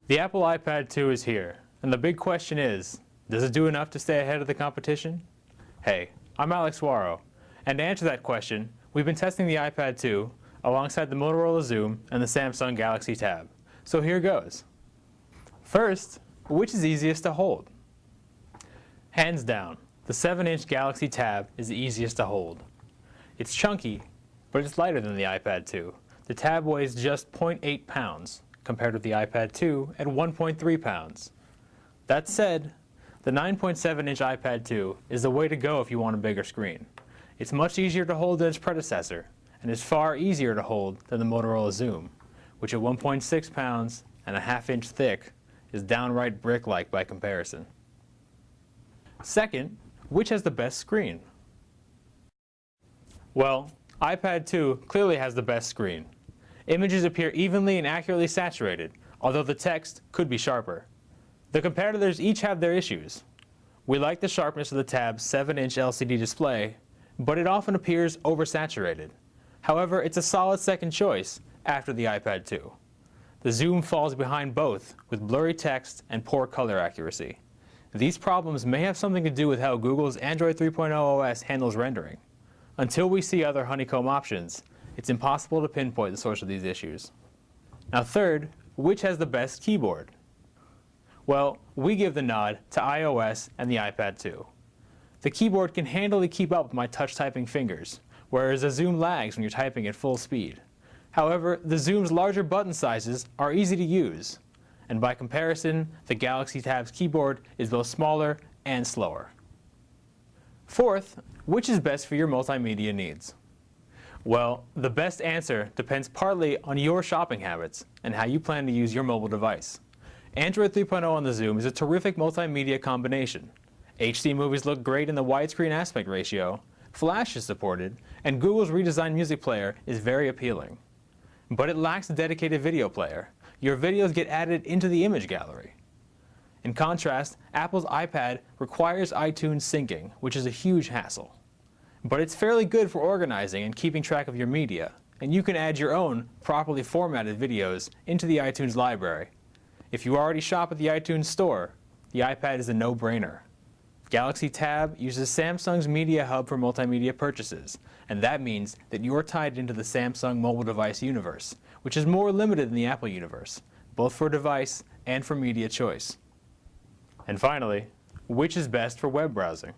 The Apple iPad 2 is here, and the big question is, does it do enough to stay ahead of the competition? Hey, I'm Alex Waro, and to answer that question, we've been testing the iPad 2 alongside the Motorola Xoom and the Samsung Galaxy Tab. So here goes. First, which is easiest to hold? Hands down, the 7-inch Galaxy Tab is the easiest to hold. It's chunky, but it's lighter than the iPad 2. The Tab weighs just 0.8 pounds, compared with the iPad 2 at 1.3 pounds. That said, the 9.7-inch iPad 2 is the way to go if you want a bigger screen. It's much easier to hold than its predecessor, and is far easier to hold than the Motorola Xoom, which at 1.6 pounds and a half-inch thick is downright brick-like by comparison. Second, which has the best screen? Well, iPad 2 clearly has the best screen. Images appear evenly and accurately saturated, although the text could be sharper. The competitors each have their issues. We like the sharpness of the Tab's 7-inch LCD display, but it often appears oversaturated. However, it's a solid second choice after the iPad 2. The Xoom falls behind both with blurry text and poor color accuracy. These problems may have something to do with how Google's Android 3.0 OS handles rendering. Until we see other honeycomb options, it's impossible to pinpoint the source of these issues. Now third, which has the best keyboard? Well, we give the nod to iOS and the iPad 2. The keyboard can handily keep up with my touch typing fingers, whereas the Xoom lags when you're typing at full speed. However, the Xoom's larger button sizes are easy to use, and by comparison, the Galaxy Tab's keyboard is both smaller and slower. Fourth, which is best for your multimedia needs? Well, the best answer depends partly on your shopping habits and how you plan to use your mobile device. Android 3.0 on the Xoom is a terrific multimedia combination. HD movies look great in the widescreen aspect ratio, Flash is supported, and Google's redesigned music player is very appealing. But it lacks a dedicated video player. Your videos get added into the image gallery. In contrast, Apple's iPad requires iTunes syncing, which is a huge hassle. But it's fairly good for organizing and keeping track of your media, and you can add your own properly formatted videos into the iTunes library. If you already shop at the iTunes store, the iPad is a no-brainer. Galaxy Tab uses Samsung's Media Hub for multimedia purchases, and that means that you're tied into the Samsung mobile device universe, which is more limited than the Apple universe, both for device and for media choice. And finally, which is best for web browsing?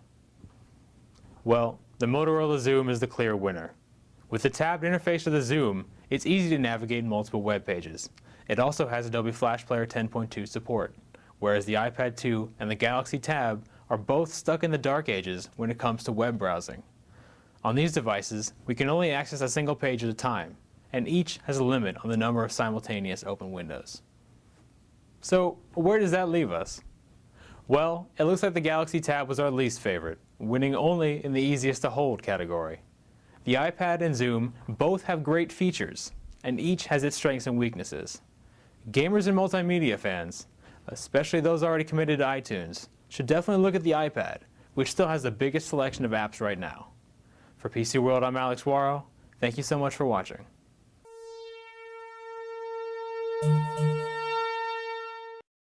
Well, the Motorola Xoom is the clear winner. With the tabbed interface of the Xoom, it's easy to navigate multiple web pages. It also has Adobe Flash Player 10.2 support, whereas the iPad 2 and the Galaxy Tab are both stuck in the dark ages when it comes to web browsing. On these devices, we can only access a single page at a time, and each has a limit on the number of simultaneous open windows. So, where does that leave us? Well, it looks like the Galaxy Tab was our least favorite, winning only in the easiest to hold category. The iPad and Xoom both have great features, and each has its strengths and weaknesses. Gamers and multimedia fans, especially those already committed to iTunes, should definitely look at the iPad, which still has the biggest selection of apps right now. For PC World, I'm Alex Waro. Thank you so much for watching.